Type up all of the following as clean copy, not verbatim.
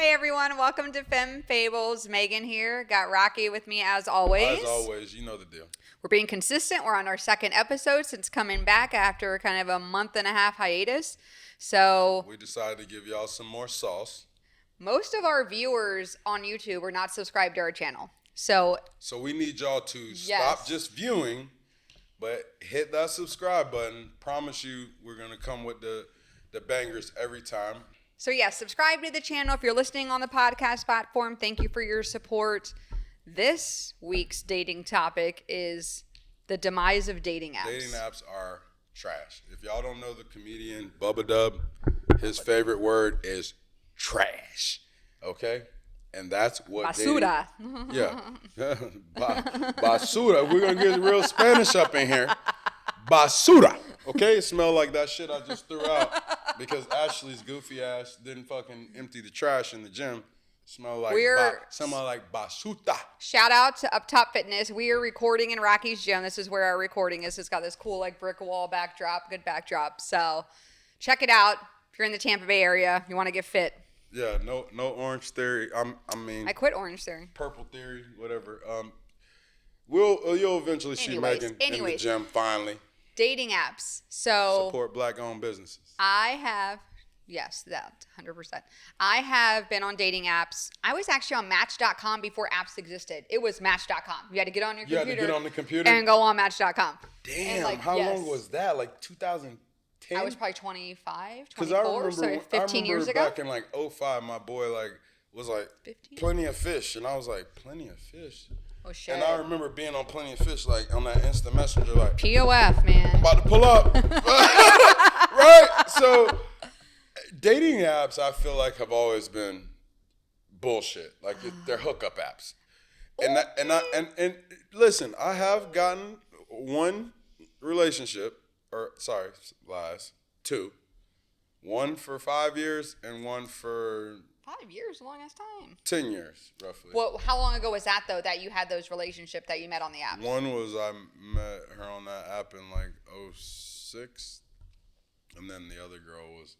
Hey everyone, welcome to Femme Fables. Megan here. Got Rocky with me as always. As always, you know the deal. We're being consistent. We're on our second episode since coming back after kind of a month and a half hiatus. So we decided to give y'all some more sauce. Most of our viewers on YouTube are not subscribed to our channel. So we need y'all to stop just viewing, but hit that subscribe button. Promise you we're going to come with the bangers every time. So subscribe to the channel if you're listening on the podcast platform. Thank you for your support. This week's dating topic is the demise of dating apps. Dating apps are trash. If y'all don't know the comedian Bubba Dub, his favorite word is trash. Okay? And that's what basura. Basura. We're going to get real Spanish up in here. Basura. Okay? It smelled like that shit I just threw out because Ashley's goofy ass didn't fucking empty the trash in the gym. Smell like basuta. Shout out to Up Top Fitness. We are recording in Rocky's gym. This is where our recording is. It's got this cool brick wall backdrop, good backdrop. So check it out if you're in the Tampa Bay area. You want to get fit. Yeah, no Orange Theory. I quit Orange Theory. Purple Theory, whatever. You'll eventually see Megan in the gym finally. Dating apps. So support black-owned businesses. I have. Yes, that 100%. I have been on dating apps. I was actually on Match.com before apps existed. It was Match.com. You had to get on your computer. You had to get on the computer and go on Match.com. Damn, how long was that? Like 2010? I was probably 25, 24, so 15 years ago. Back in 2005, my boy was 15? Plenty of Fish, and I was like, Plenty of Fish? Oh shit! And I remember being on Plenty of Fish, on that instant messenger, POF, man. I'm about to pull up, right? So. Dating apps, I feel like, have always been bullshit. They're hookup apps, and listen, I have gotten one relationship, two, one for 5 years and one for 5 years, long ass time. 10 years, roughly. Well, how long ago was that though that you had those relationships that you met on the app? One was I met her on that app in 2006, and then the other girl was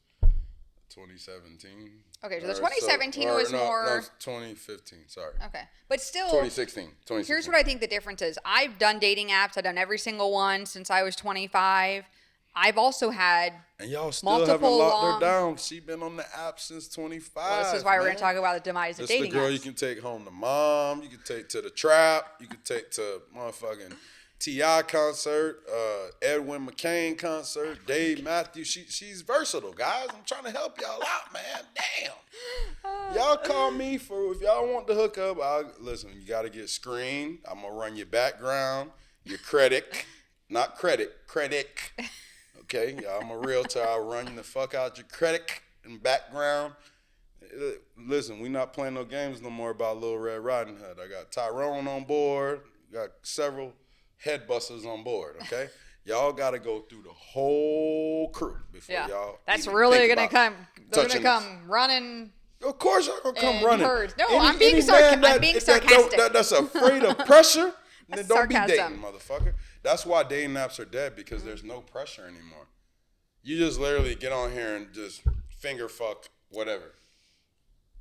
2017. Okay, so the 2017 was more. No, 2015. Sorry. Okay, but still. 2016. Here's what I think the difference is. I've done dating apps. I've done every single one since I was 25. I've also had and y'all still haven't locked her down. She been on the app since 25. Well, this is why we're going to talk about the demise of dating apps. This the girl you can take home to mom. You can take to the trap. You can take to motherfucking T.I. concert, Edwin McCain concert, Dave Matthews. She's versatile, guys. I'm trying to help y'all out, man. Damn. Y'all call me if y'all want to hook up. Listen, you got to get screened. I'm going to run your background, your credit. Not credit. Okay? I'm a realtor. I'll run the fuck out your credit and background. Listen, we not playing no games no more about Little Red Riding Hood. I got Tyrone on board. Got several head busters on board, okay? Y'all got to go through the whole crew before y'all. That's really going to come. They're going to come running. Of course, y'all going to come running. Herds. No, I'm being sarcastic. That's afraid of pressure. Then don't sarcasm. Be dating, motherfucker. That's why dating apps are dead, because there's no pressure anymore. You just literally get on here and just finger fuck whatever.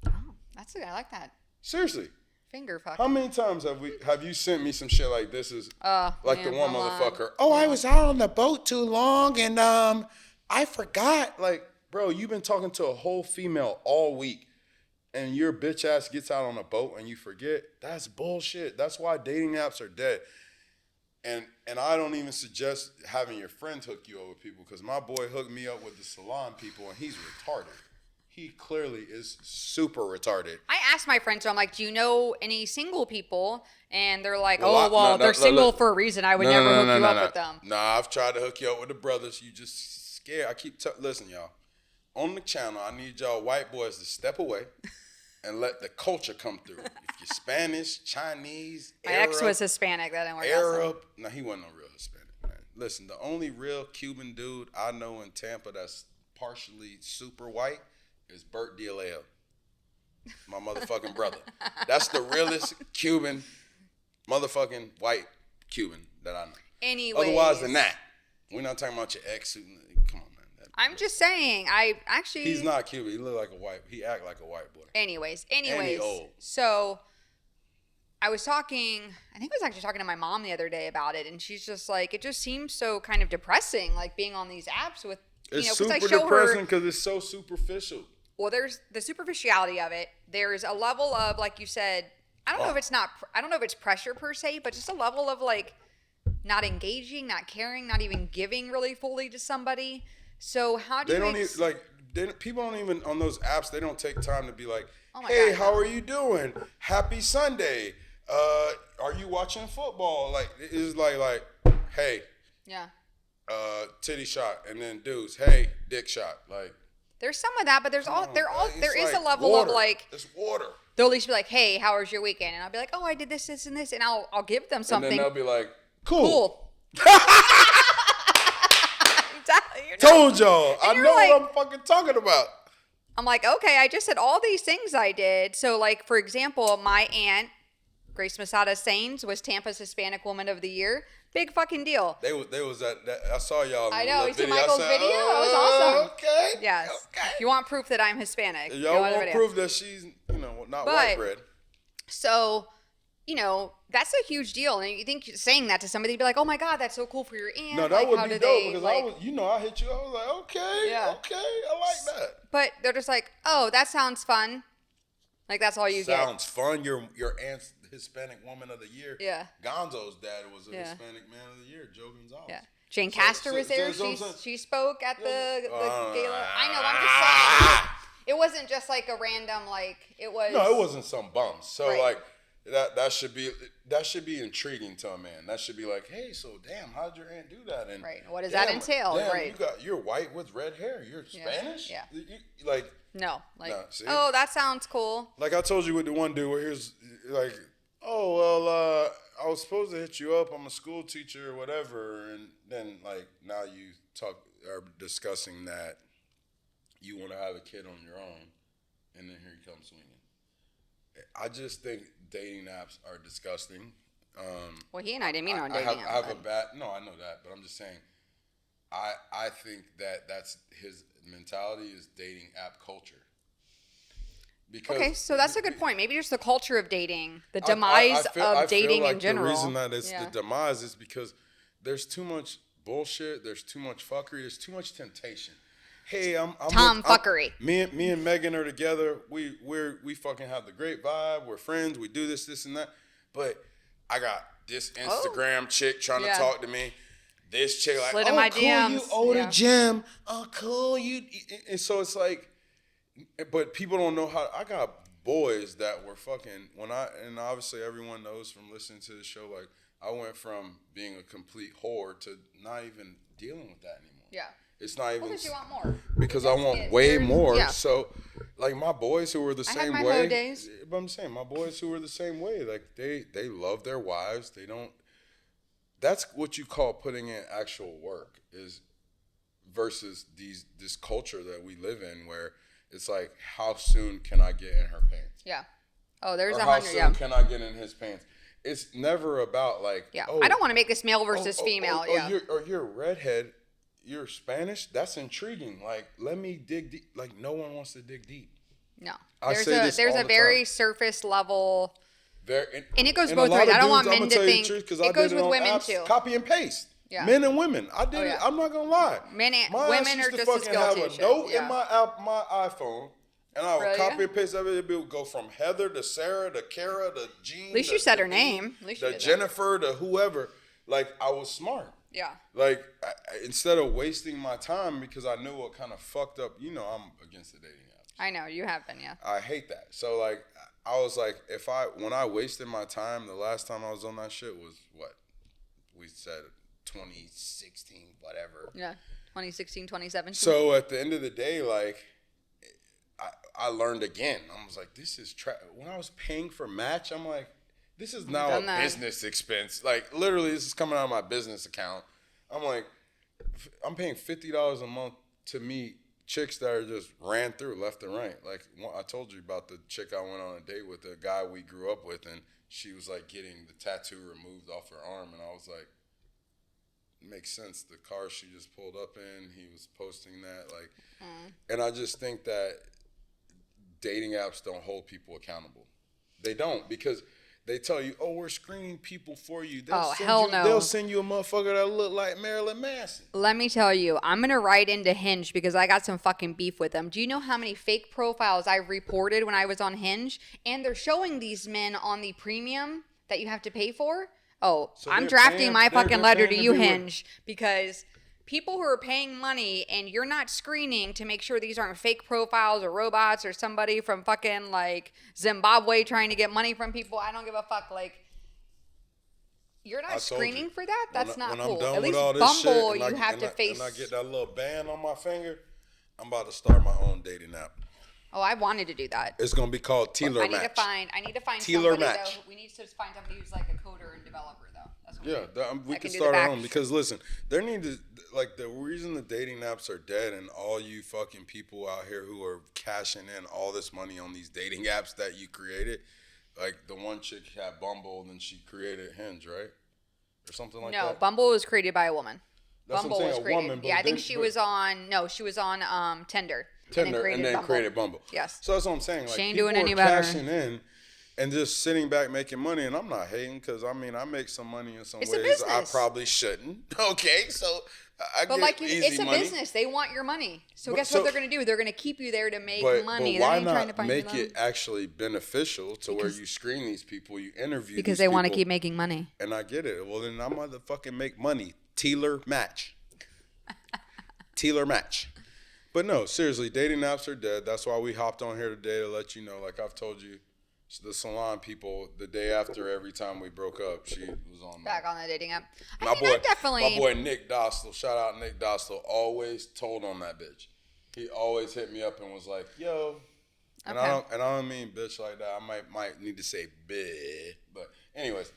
Oh, that's good. I like that. Seriously. Finger fucking. How many times have you sent me some shit like this is the one motherfucker? Oh, I was out on the boat too long and I forgot. Bro, you've been talking to a whole female all week and your bitch ass gets out on a boat and you forget. That's bullshit. That's why dating apps are dead. And I don't even suggest having your friends hook you up with people, because my boy hooked me up with the salon people and he's retarded. He clearly is super retarded. I asked my friends, so I'm like, do you know any single people? And they're like, they're single for a reason. I would never hook you up with them. Nah, I've tried to hook you up with the brothers. You just scared. I keep listen, y'all. On the channel, I need y'all white boys to step away and let the culture come through. If you're Spanish, Chinese, my ex was Hispanic. That didn't work out. Arab. No, he wasn't no real Hispanic, man. Listen, the only real Cuban dude I know in Tampa that's partially super white is Bert DiLeo, my motherfucking brother. That's the realest Cuban, motherfucking white Cuban that I know. Anyways. Otherwise than that, we're not talking about your ex. Come on, man. I'm just saying. I actually. He's not Cuban. He look like a white. He act like a white boy. Anyways, And he old. so I was talking. I think I was actually talking to my mom the other day about it, and she's just like, it just seems so kind of depressing, like being on these apps with. It's because I super show depressing her. because it's so superficial. Well, there's the superficiality of it. There's a level of, like you said, I don't know if it's not. I don't know if it's pressure per se, but just a level of like not engaging, not caring, not even giving really fully to somebody. So how do They you? don't even like. People don't even on those apps. They don't take time to be like, Oh my "Hey, God, how no. are you doing? Happy Sunday. Are you watching football?" Like it's like, "Hey, Yeah. titty shot," and then dudes, "Hey, dick shot." Like There's some of that, but there's it's there is like a level water. of like It's water. they'll at least be like, "Hey, how was your weekend?" And I'll be like, "Oh, I did this, this, and this," and I'll give them something. And then they'll be like, "Cool." Cool. I'm telling you, Told y'all. I you're know like- what I'm fucking talking about. I'm like, okay, I just said all these things I did. So, like, for example, my aunt, Grace Masada Sains, was Tampa's Hispanic Woman of the Year. Big fucking deal. They was at that. I saw y'all. In I the know. little You see video. Michael's I said, video? That was "Oh, awesome. Okay. Yes. Okay. If you want proof that I'm Hispanic, Y'all go on the won't video. prove that she's not But- white bread. So, that's a huge deal. And you think saying that to somebody, they'd be like, "Oh my God, that's so cool for your aunt." No, that like, would how be do dope they, because like, I was, I hit you. I was like, okay, Yeah. okay, I like that. But they're just like, "Oh, that sounds fun." Like that's all you Sounds fun. Your aunt's Hispanic Woman of the Year. Yeah. Gonzo's dad was a Yeah. Hispanic Man of the Year, Joe Gonzalez. get. Yeah. Jane So- Castor so- was there. so- so- She spoke at the gala. I know. I'm Ah. just saying. It wasn't just like a random it was. No, it wasn't some bums. So Right. like that should be intriguing to a man. That should be like, hey, so damn, how'd your aunt do that? And Right. What does that entail? Damn, Right. you're white with red hair. You're Spanish. Yeah. Like No. No, see? Oh, that sounds cool. like I told you with the one dude where here's like, oh well, I was supposed to hit you up. I'm a school teacher or whatever, and then like now you are discussing that you want to have a kid on your own, and then here you come swinging. I just think dating apps are disgusting. Well, he and I didn't mean on I dating. have a bad. No, I know that, but I'm just saying. I think that's his mentality is dating app culture. Because Okay, so that's a good point. Maybe just the culture of dating, the I demise feel of dating like in general. The reason that it's Yeah. the demise is because there's too much bullshit. There's too much fuckery. There's too much temptation. Hey, I'm Fuckery. Me and Megan are together. We fucking have the great vibe. We're friends. We do this and that. But I got this Instagram chick trying to talk to me. This chick like, Slid in my cool, DMs. you owe the Yeah. gym. Oh, cool, you. And so it's like, but people don't know how. I got boys that were fucking and obviously everyone knows from listening to the show. Like I went from being a complete whore to not even dealing with that anymore. Yeah. It's not even Because you want more. because I want way more. Yeah. So, like my boys who were the had same my way. hoe days. But I'm saying my boys who were the same way. Like they love their wives. They don't. That's what you call putting in actual work is versus this culture that we live in where it's like how soon can I get in her pants? Yeah. Oh, there's Or 100. how soon Yeah. can I get in his pants? It's never about like Yeah. oh, I don't want to make this male versus female. Yeah. You're a redhead. You're Spanish. That's intriguing. Like, let me dig deep. Like, no one wants to dig deep. No. I There's say a this there's all a the very time. surface level. And it goes a both lot ways. of I don't want dudes, men I'ma to tell you the think- truth, 'cause it I goes did with on women apps, too. Copy and paste. Yeah. Men and women. I did it. yeah. I'm not gonna lie. Men and My women ass used are to just as fucking have guilty a as shit. note Yeah. in my iPhone, and I would Really? copy and paste everything. It would go from Heather to Sarah to Kara to Jean. At least to you said her Denise, name. At least you to did that. Jennifer to whoever. Like I was smart. Yeah. Like instead of wasting my time because I knew what kind of fucked up. I'm against the dating apps. I know you have been. Yeah. I hate that. So like I was like, when I wasted my time, the last time I was on that shit was what we said 2016, whatever. Yeah. 2016, 2017. So at the end of the day, like I learned again. I was like, this is when I was paying for Match, I'm like, this is now a done that. business expense. Like literally, this is coming out of my business account. I'm like, I'm paying $50 a month to meet chicks that are just ran through left and right. Like I told you about the chick I went on a date with, the guy we grew up with, and she was like getting the tattoo removed off her arm, and I was like, makes sense. The car she just pulled up in, he was posting that, like, and I just think that dating apps don't hold people accountable. They don't, because they tell you, "Oh, we're screening people for you." Hell no. They'll send you a motherfucker that look like Marilyn Manson. Let me tell you, I'm going to write into Hinge because I got some fucking beef with them. Do you know how many fake profiles I reported when I was on Hinge? And they're showing these men on the premium that you have to pay for. Oh, So I'm they're drafting paying- my they're- fucking they're letter paying to to you, be with- Hinge, because people who are paying money and you're not screening to make sure these aren't fake profiles or robots or somebody from fucking like Zimbabwe trying to get money from people. I don't give a fuck. Like, you're not screening for that? That's not cool. When I'm done At with least all this Bumble, shit, you have to face. and I get that little band on my finger, I'm about to start my own dating app. Oh, I wanted to do that. It's gonna be called Tealer I Match. need to find Tealer somebody Match. though. We need to find somebody who's like a coder and developer though. That's what We I can do start the our back. own, because listen, there need to, like, the reason the dating apps are dead and all you fucking people out here who are cashing in all this money on these dating apps that you created, like the one chick had Bumble and then she created Hinge, right? Or something like that. No, Bumble was created by a woman. That's Bumble what I'm was saying, a created. woman, but Yeah, I think then- she but- was on. No, she was on Tinder. Tinder, and then created Bumble. Yes. So that's what I'm saying. Like, She ain't people doing any are better. cashing in and just sitting back making money, and I'm not hating, because I mean I make some money in some It's a ways I business. probably shouldn't. Okay, so I But get like you, easy it's a money. business. They want your money. So But- guess so- what they're gonna do? They're gonna keep you there to make But money. why They ain't trying to not find make you it actually beneficial to where you screen these people, you interview because these they want to people, keep making money. and I get it. Well, then I'm motherfucking make money. Tealer Match. Tealer Match. But no, seriously, dating apps are dead. That's why we hopped on here today to let you know. Like I've told you, the salon people, the day after every time we broke up, she was on Back on the dating app. my I mean, boy, I definitely. my boy Nick Dostal, shout out Nick Dostal, always told on that bitch. He always hit me up and was like, "Yo," and Okay. I don't mean bitch like that. I might need to say bitch, but anyways,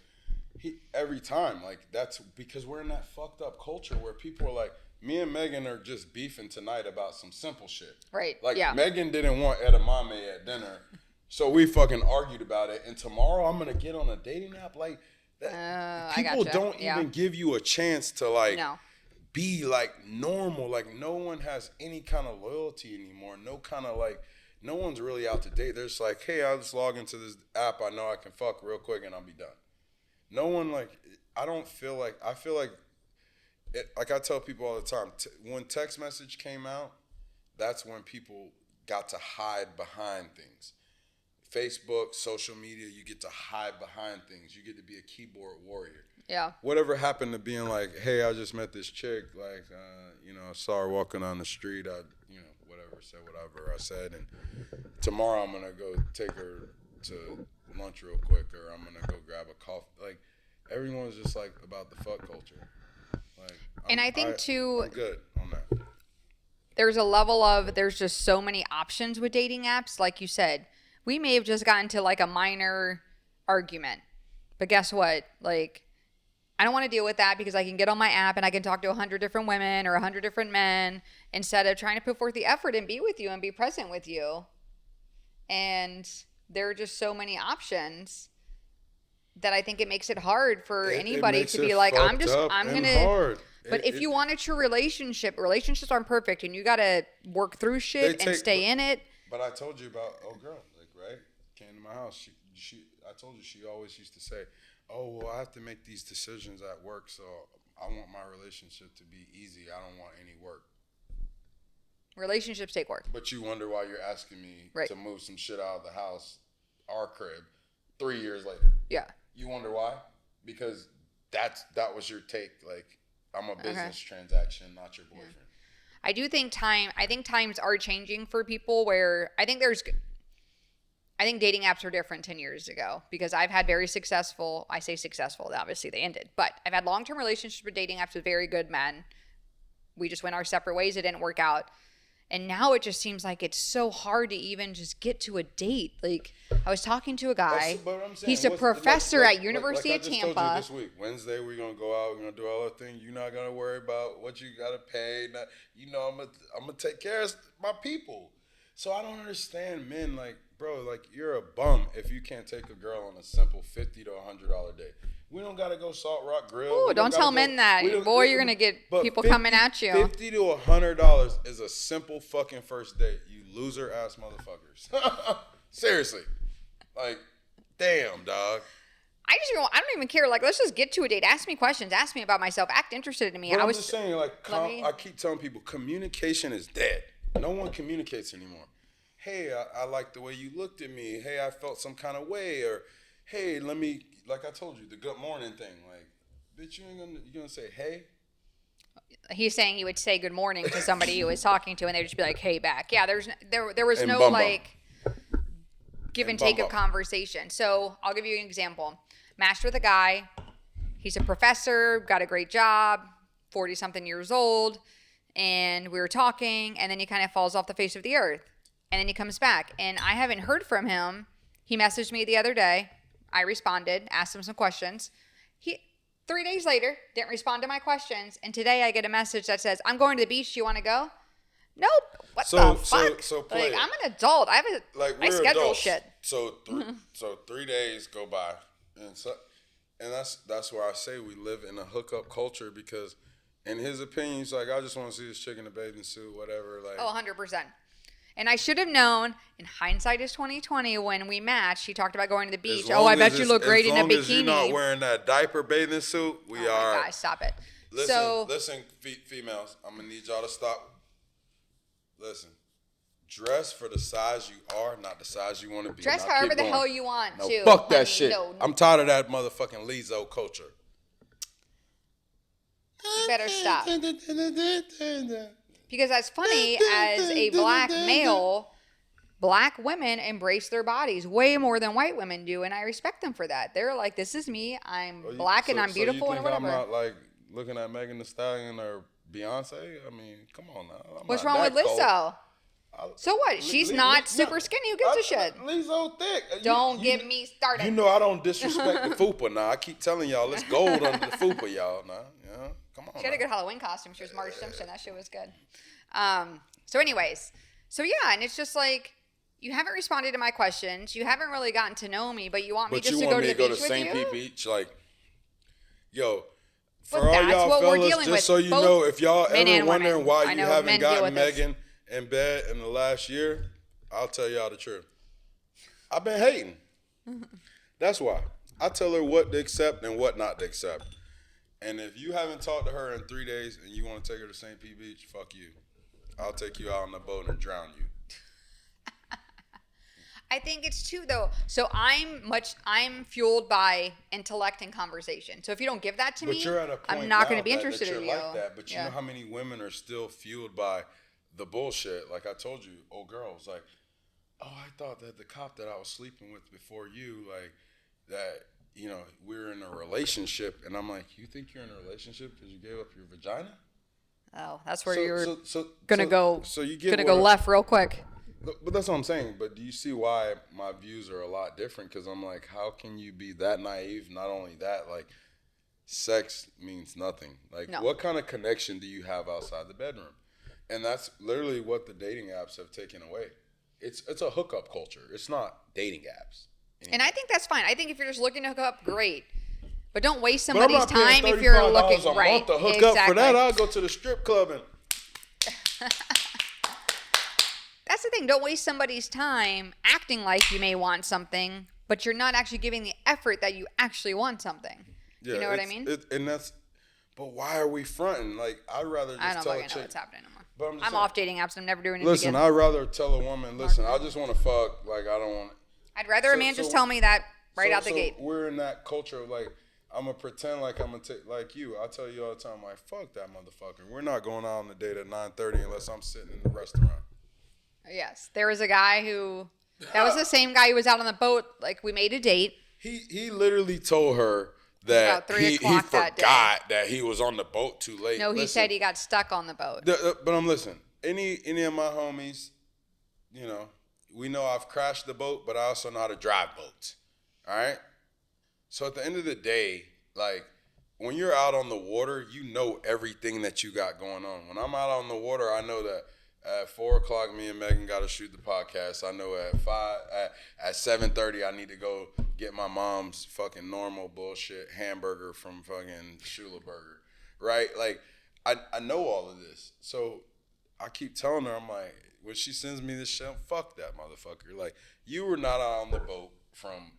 every time, like, that's because we're in that fucked up culture where people are like, me and Megan are just beefing tonight about some simple shit. Right, Like, yeah. Megan didn't want edamame at dinner, so we fucking argued about it. And tomorrow I'm gonna get on a dating app. Like, that, I people gotcha. don't Yeah. even give you a chance to, like, No. be like normal. Like, no one has any kind of loyalty anymore. No kind of, like, no one's really out to date. They're just like, hey, I'll just log into this app. I know I can fuck real quick and I'll be done. No one, like, I feel like I tell people all the time, when text message came out, that's when people got to hide behind things. Facebook, social media, you get to hide behind things. You get to be a keyboard warrior. Yeah. Whatever happened to being like, hey, I just met this chick, like, I saw her walking on the street, said whatever I said, and tomorrow I'm gonna go take her to lunch real quick, or I'm gonna go grab a coffee. Like, everyone's just like about the fuck culture. Like, And I think too, I'm good on that. there's a level of, there's just so many options with dating apps. Like you said, we may have just gotten to like a minor argument, but guess what? Like, I don't want to deal with that because I can get on my app and I can talk to 100 different women or 100 different men instead of trying to put forth the effort and be with you and be present with you. And there are just so many options that I think it makes it hard for anybody to be like, I'm going to. But if you want a true relationship, relationships aren't perfect and you got to work through shit and stay in it. But I told you about old girl, like, right? Came to my house. I told you she always used to say, oh, well, I have to make these decisions at work, so I want my relationship to be easy. I don't want any work. Relationships take work. But you wonder why you're asking me to move some shit out of the house, our crib, 3 years later. Yeah. You wonder why? Because that was your take. Like, I'm a business transaction, not your boyfriend. I do think times are changing for people where I think dating apps are different 10 years ago because I've had very successful, I say successful, obviously they ended, but I've had long-term relationships with dating apps with very good men. We just went our separate ways. It didn't work out. And now it just seems like it's so hard to even just get to a date. Like, I was talking to a guy. He's a professor at University of Tampa. Told you this week, Wednesday, we're going to go out. We're going to do all the things. You're not going to worry about what you got to pay. I'm going to take care of my people. So I don't understand men. Like, bro, like, you're a bum if you can't take a girl on a simple $50 to $100 date. We don't gotta go Salt Rock Grill. Ooh, don't tell men that. Boy, you're gonna get people coming at you. $50 to $100 is a simple fucking first date. You loser ass motherfuckers. Seriously, like, damn, dog. I don't even care. Like, let's just get to a date. Ask me questions. Ask me about myself. Act interested in me. But I'm just saying, like, I keep telling people, communication is dead. No one communicates anymore. Hey, I like the way you looked at me. Hey, I felt some kind of way. Or, hey, let me, like I told you, the good morning thing. Like, bitch, you gonna say hey? He's saying you would say good morning to somebody you was talking to, and they'd just be like, hey, back. Yeah, there was no, like, give and take of conversation. So I'll give you an example. Matched with a guy. He's a professor, got a great job, 40-something years old, and we were talking, and then he kind of falls off the face of the earth. And then he comes back, and I haven't heard from him. He messaged me the other day. I responded, asked him some questions. 3 days later, didn't respond to my questions, and today I get a message that says, I'm going to the beach. Do you want to go? Nope. What the fuck? So like, I'm an adult. I schedule adults. Shit. So 3 days go by, and that's why I say we live in a hookup culture, because in his opinion, he's like, I just want to see this chick in a bathing suit, whatever. Like, 100%. And I should have known. In hindsight is 2020. When we matched, he talked about going to the beach. Oh, I bet you look great in a bikini. As long as you're not wearing that diaper bathing suit, we are. Oh my gosh, stop it. Listen, females, I'm gonna need y'all to stop. Listen, dress for the size you are, not the size you want to be. Dress however the hell you want to. Fuck that shit. No. I'm tired of that motherfucking Lizzo culture. You better stop. Because as funny as a black male, black women embrace their bodies way more than white women do, and I respect them for that. They're like, this is me. I'm black and I'm beautiful so you think and whatever. I'm not like looking at Megan Thee Stallion or Beyonce? I mean, come on now. What's wrong with Lizzo? So what? She's not super skinny. Who gives a shit? Lizzo thick. Don't get me started. You know I don't disrespect the fupa now. I keep telling y'all, it's gold under the fupa, y'all. Now, come on. She had a good Halloween costume. She was Marge Simpson. That shit was good. So anyways, yeah, and it's just like, you haven't responded to my questions. You haven't really gotten to know me, but you want me just to go to the beach with you? But you want me to go to St. Pete Beach? Like, yo, for all y'all fellas, just so you know, if y'all ever wondering why you haven't gotten Megan in bed in the last year, I'll tell y'all the truth. I've been hating. That's why. I tell her what to accept and what not to accept. And if you haven't talked to her in 3 days and you want to take her to St. Pete Beach, fuck you. I'll take you out on the boat and drown you. I think it's too, though. So I'm fueled by intellect and conversation. So if you don't give that to me, I'm not going to be interested in you. Like that. But you know how many women are still fueled by the bullshit? Like I told you, old girl was like, oh, I thought that the cop that I was sleeping with before you, like that, we're in a relationship. And I'm like, you think you're in a relationship because you gave up your vagina? Oh, that's where you're gonna go. So you gonna go left real quick. But that's what I'm saying. But do you see why my views are a lot different? Because I'm like, how can you be that naive? Not only that, like, sex means nothing. Like, what kind of connection do you have outside the bedroom? And that's literally what the dating apps have taken away. It's a hookup culture. It's not dating apps. And I think that's fine. I think if you're just looking to hook up, great. But don't waste somebody's time if you're looking right. To hook up for that, I'll go to the strip club and. That's the thing. Don't waste somebody's time acting like you may want something, but you're not actually giving the effort that you actually want something. Yeah, you know what I mean? But why are we fronting? Like, I'd rather just tell a chick. I don't know what's happening anymore. I'm off dating apps. I'm never doing it again. I'd rather tell a woman, listen, I just want to fuck. Like, I don't want. I'd rather a man just tell me that out the gate. We're in that culture of like, I'm going to pretend like I'm going to take, like you. I tell you all the time, like, fuck that motherfucker. We're not going out on a date at 9:30 unless I'm sitting in the restaurant. Yes. There was a guy that was the same guy who was out on the boat. Like, we made a date. He literally told her that he forgot that he was on the boat too late. No, he said he got stuck on the boat. But I'm listening. Any of my homies, we know I've crashed the boat, but I also know how to drive boats. All right? So at the end of the day, like, when you're out on the water, you know everything that you got going on. When I'm out on the water, I know that At 4:00, me and Megan got to shoot the podcast. I know at 7:30, I need to go get my mom's fucking normal bullshit hamburger from fucking Shula Burger, right? Like, I know all of this, so I keep telling her, I'm like, when she sends me this shit, fuck that motherfucker. Like, you were not out on the boat from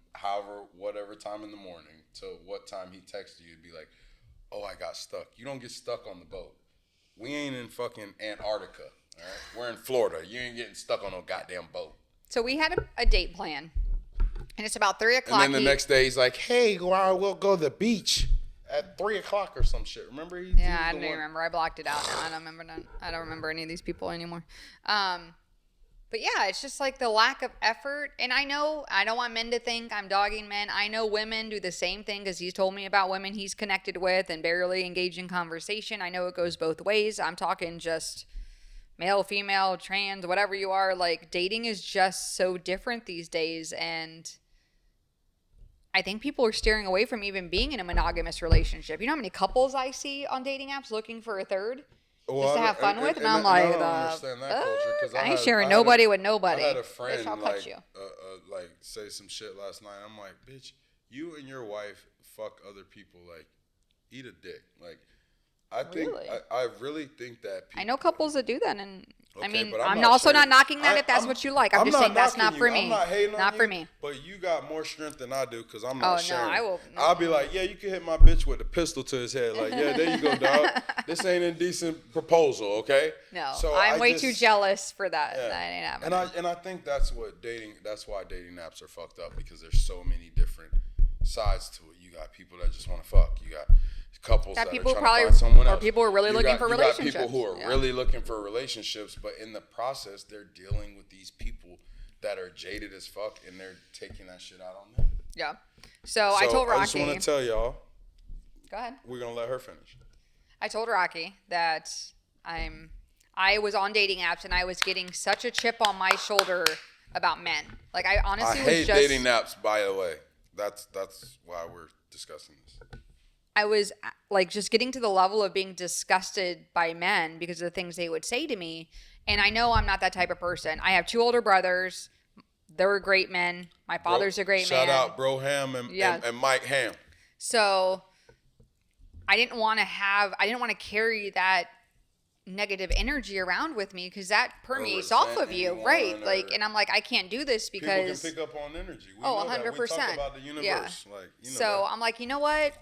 whatever time in the morning to what time he texted you to be like, oh, I got stuck. You don't get stuck on the boat. We ain't in fucking Antarctica. All right? We're in Florida. You ain't getting stuck on no goddamn boat. So we had a date plan, and it's about 3:00. And then the next day he's like, hey, we'll go to the beach at 3:00 or some shit. Remember? Yeah, I don't even remember. I blocked it out now. I don't remember none. I don't remember any of these people anymore. But yeah, it's just like the lack of effort. And I know I don't want men to think I'm dogging men. I know women do the same thing because he's told me about women he's connected with and barely engage in conversation. I know it goes both ways. I'm talking just male, female, trans, whatever you are. Like, dating is just so different these days. And I think people are steering away from even being in a monogamous relationship. You know how many couples I see on dating apps looking for a third? Just to have fun with, and I'm like, I don't understand that culture, 'cause I ain't sharing nobody with nobody. I had a friend Bitch, I'll cut you. like say some shit last night. I'm like, bitch, you and your wife fuck other people, like, eat a dick. Like, I think Really? I really think that people, I know couples that do that, and I Okay, mean, but I'm not also sure. not knocking that if that's what you like. I'm just saying that's not knocking for you. me. I'm not hating on Not you, for me. But you got more strength than I do because I'm Oh, not no, sharing. I will- I'll be like, yeah, you can hit my bitch with a pistol to his head. Like, yeah, there you go, dog. This ain't a decent proposal, okay? No, So I'm way just- too jealous for that. Yeah. That ain't happening. And I think that's why dating apps are fucked up, because there's so many different sides to it. You got people that just want to fuck. You got couples that people are trying probably- to find someone or else. people who are really looking for You got people who relationships. are Yeah. really looking for relationships, but in the process, they're dealing with these people that are jaded as fuck, and they're taking that shit out on them. Yeah. So I told Rocky. I just want to tell y'all, Go ahead. we're gonna let her finish. I told Rocky that I was on dating apps and I was getting such a chip on my shoulder about men. Like, I honestly I was hate just dating apps, by the way. That's why we're discussing this. I was like just getting to the level of being disgusted by men because of the things they would say to me. And I know I'm not that type of person. I have 2 older brothers. They're great men. My father's a great man. Shout out Bro Ham and Mike Ham. So I didn't want to carry that negative energy around with me because that permeates off of you. Right. Like, and I'm like, I can't do this because people can pick up on energy. We Oh, know that. 100%. We talk about the universe. Yeah. Like, you know So that. I'm like, you know what?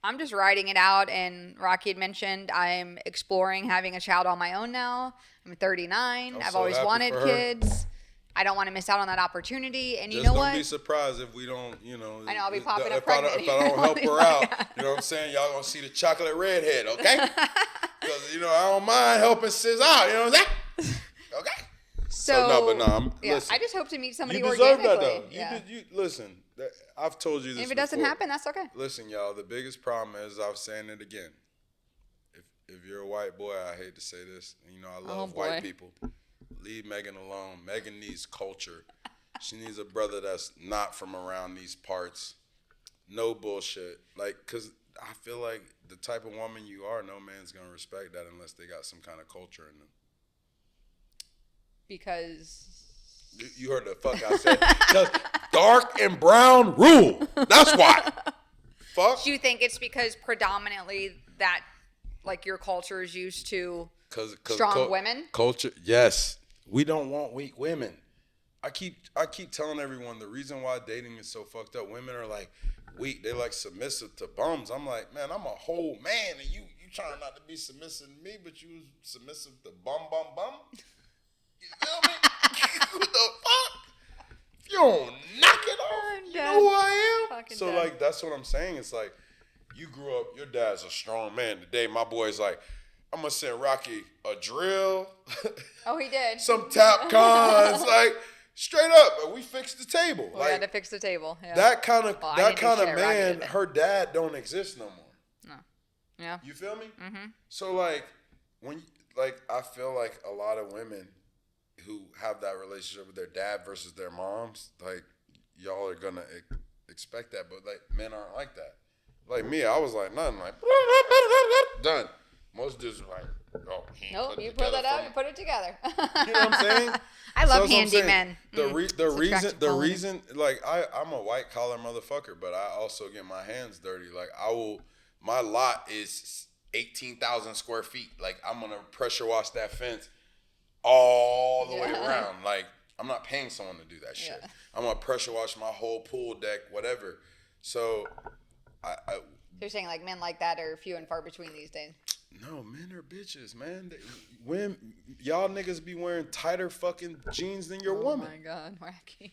I'm just riding it out. And Rocky had mentioned I'm exploring having a child on my own now. I'm 39. I'm I've so always happy wanted for her. kids. I don't want to miss out on that opportunity. And you Just know don't what? be surprised if we don't, you know. I know, I'll be popping up if I pregnant. don't help her out, you know what I'm saying? Y'all gonna see the chocolate redhead, okay? Because, you know, I don't mind helping sis out, you know what I'm saying? Okay? Yeah, listen. I just hope to meet somebody You deserve that, organically. though. Listen, I've told you this And if it doesn't before. happen, that's okay. Listen, y'all, the biggest problem is, I'm saying it again. If you're a white boy, I hate to say this, you know, I love boy. white people. Leave Megan alone. Megan needs culture. She needs a brother that's not from around these parts. No bullshit. Like, because I feel like the type of woman you are, no man's going to respect that unless they got some kind of culture in them. Because You heard the fuck I said. Just dark and brown rule. That's why. Fuck. do you think it's because predominantly that, like, your culture is used to strong women? Culture, yes. We don't want weak women. I keep telling everyone the reason why dating is so fucked up. Women are like weak. They're like submissive to bums. I'm like, man, I'm a whole man, and you trying not to be submissive to me, but you submissive to bum. You feel me? What the fuck? If you don't knock it off, you know who I am. Fucking So dead. like, that's what I'm saying. It's like, you grew up. Your dad's a strong man. Today, my boy's like, I'm gonna send Rocky a drill. Oh, he did. Some tap cons, like straight up. But we fixed the table. We like had to fix the table. Yeah. that kind of Well, I didn't do shit, Rocky man. did it. Her dad don't exist no more. Yeah. You feel me? Mm-hmm. So like I feel like a lot of women who have that relationship with their dad versus their moms, like y'all are gonna expect that, but like men aren't like that. Like me, I was like nothing, like done. Most dudes are like, oh, he Nope, put you it pull together that out for and put it together. me. You know what I'm saying? I love So that's what I'm saying. handymen. The reason, like I'm a white collar motherfucker, but I also get my hands dirty. Like my lot is 18,000 square feet. Like I'm gonna pressure wash that fence all the way around. Like I'm not paying someone to do that shit. Yeah. I'm gonna pressure wash my whole pool deck, whatever. So You're saying like men like that are few and far between these days. no, men are bitches, man. When y'all niggas be wearing tighter fucking jeans than your woman. Oh my God, wacky.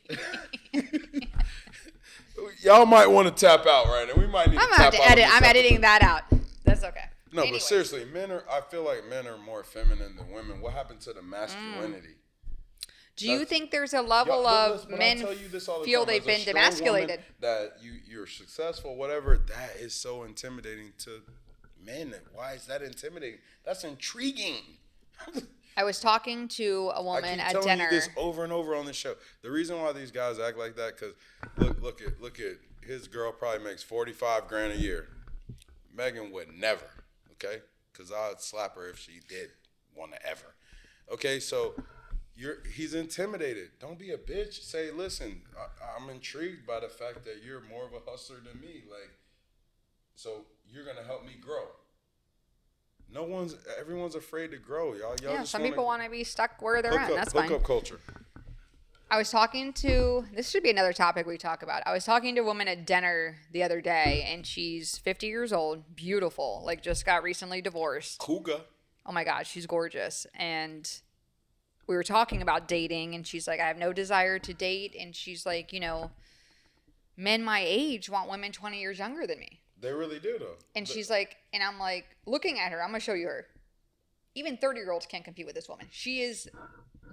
Y'all might want to tap out right now. We might need to tap out. I'm editing that out. That's okay. No, anyway. But seriously, I feel like men are more feminine than women. What happened to the masculinity? Do you think there's a level of men feel they've been demasculated? That you're successful, whatever. That is so intimidating to men. Why is that intimidating? That's intriguing. I was talking to a woman at dinner. I keep telling you this over and over on this show. The reason why these guys act like that, because look at his girl probably makes $45,000 a year. Megan would never, okay? Because I'd slap her if she did want to ever. Okay, so he's intimidated. Don't be a bitch. Say, listen, I'm intrigued by the fact that you're more of a hustler than me. Like, so you're gonna help me grow. Everyone's afraid to grow, y'all. Yeah, some people want to be stuck where they're at. That's fine. Hookup culture. I was talking to, this should be another topic we talk about. I was talking to a woman at dinner the other day, and she's 50 years old, beautiful, like just got recently divorced. Cougar. Oh my God, she's gorgeous. And we were talking about dating, and she's like, I have no desire to date. And she's like, men my age want women 20 years younger than me. They really do, though. And she's like, and I'm like, looking at her, I'm going to show you her. Even 30-year-olds can't compete with this woman. She is,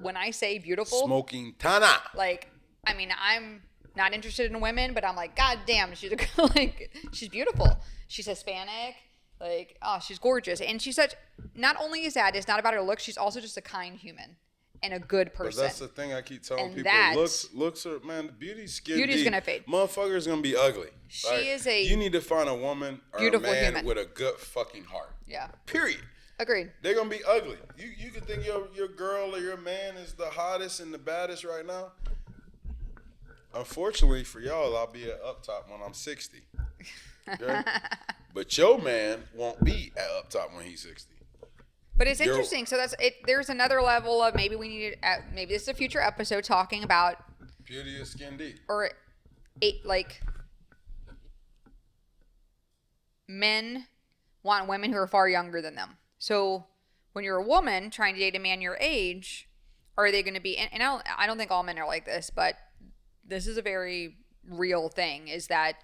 when I say beautiful. Smoking Tana. Like, I mean, I'm not interested in women, but I'm like, God damn, she's she's beautiful. She's Hispanic. Like, oh, she's gorgeous. And she's not only is that, it's not about her looks, she's also just a kind human and a good person. But that's the thing I keep telling people. Looks are, man, beauty's going to fade. Motherfucker's going to be ugly. You need to find a woman or beautiful a man human with a good fucking heart. Yeah. Period. Agreed. They're going to be ugly. You can think your girl or your man is the hottest and the baddest right now. Unfortunately for y'all, I'll be up top when I'm 60. Okay? But your man won't be up top when he's 60. But it's interesting. So that's it. There's another level of maybe we need to, maybe this is a future episode talking about beauty is skin deep. Or men want women who are far younger than them. So when you're a woman trying to date a man your age, are they going to be? And I don't think all men are like this, but this is a very real thing. Is that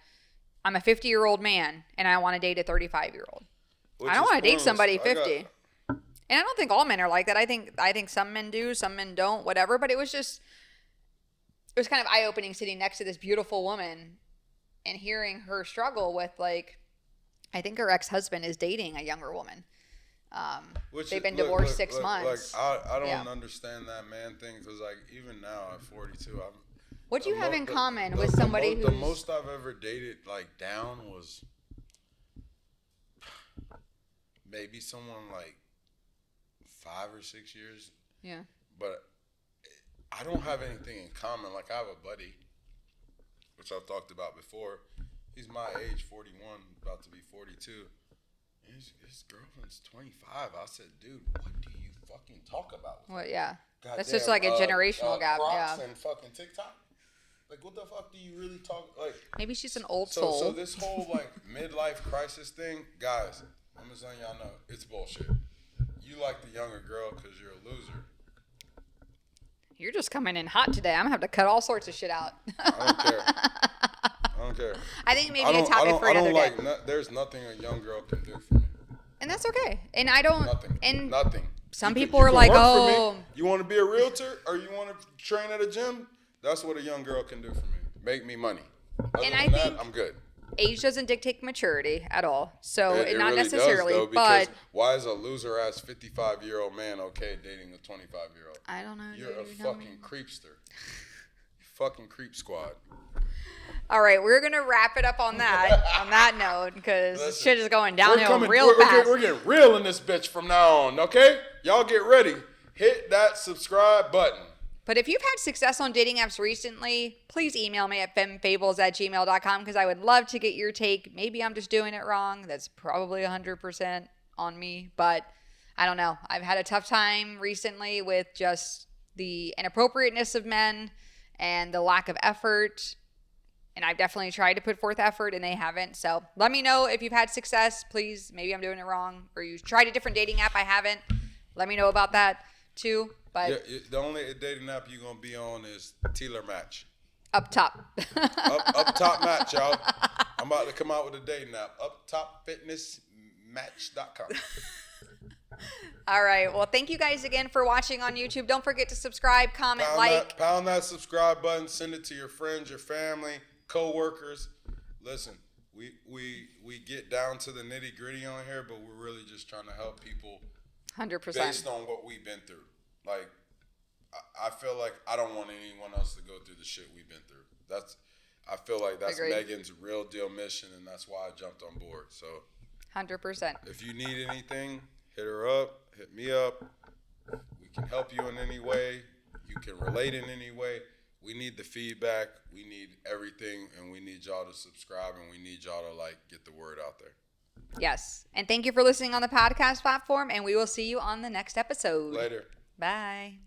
I'm a 50-year-old man and I want to date a 35-year-old. I don't want to date somebody 50. And I don't think all men are like that. I think some men do, some men don't, whatever. But it was kind of eye-opening sitting next to this beautiful woman and hearing her struggle with, like, I think her ex-husband is dating a younger woman. They've been divorced 6 months. Like, I don't understand that man thing because, like, even now at 42, what do you have in common with somebody who's... The most I've ever dated, like, down was maybe someone, like, 5 or 6 years. Yeah. But I don't have anything in common. Like, I have a buddy, which I've talked about before. He's my age, 41, about to be 42. His girlfriend's 25. I said, dude, what do you fucking talk about? Well, yeah. God that's damn, just like a generational gap. Crocs Yeah. And fucking TikTok. Like, what the fuck do you really talk? Like, maybe she's an old soul. So this whole, like, midlife crisis thing, guys, I'm just letting y'all know, it's bullshit. You like the younger girl because you're a loser. You're just coming in hot today. I'm going to have to cut all sorts of shit out. I don't care. I think maybe a topic for another day. There's nothing a young girl can do for me. And that's okay. And I don't. Nothing. Some people are like, oh. You want to be a realtor or you want to train at a gym? That's what a young girl can do for me. Make me money. Other than that, I'm good. Age doesn't dictate maturity at all. So it not really necessarily, does, though, but why is a loser ass 55-year-old man okay dating a 25-year-old? I don't know. You're a fucking creepster. Fucking creep squad. All right, we're gonna wrap it up on that note, because Listen, shit is going downhill real we're fast. We're getting real in this bitch from now on, okay? Y'all get ready. Hit that subscribe button. But if you've had success on dating apps recently, please email me at femfables@gmail.com, because I would love to get your take. Maybe I'm just doing it wrong. That's probably 100% on me, but I don't know. I've had a tough time recently with just the inappropriateness of men and the lack of effort. And I've definitely tried to put forth effort, and they haven't. So let me know if you've had success, please. Maybe I'm doing it wrong, or you tried a different dating app. I haven't. Let me know about that too. But The only dating app you're gonna be on is Tealer Match. up top. Up top match, y'all. I'm about to come out with a dating app. UpTopFitnessMatch.com. All right. Well, thank you guys again for watching on YouTube. Don't forget to subscribe, comment, Pound that subscribe button. Send it to your friends, your family, co-workers. Listen, we get down to the nitty gritty on here, but we're really just trying to help people 100%. based on what we've been through. Like, I feel like I don't want anyone else to go through the shit we've been through. I feel like that's Agreed. Megan's real deal mission, and that's why I jumped on board. So 100%. if you need anything, hit her up, hit me up. We can help you in any way. You can relate in any way. We need the feedback. We need everything, and we need y'all to subscribe, and we need y'all to get the word out there. Yes. And thank you for listening on the podcast platform, and we will see you on the next episode. Later. Bye.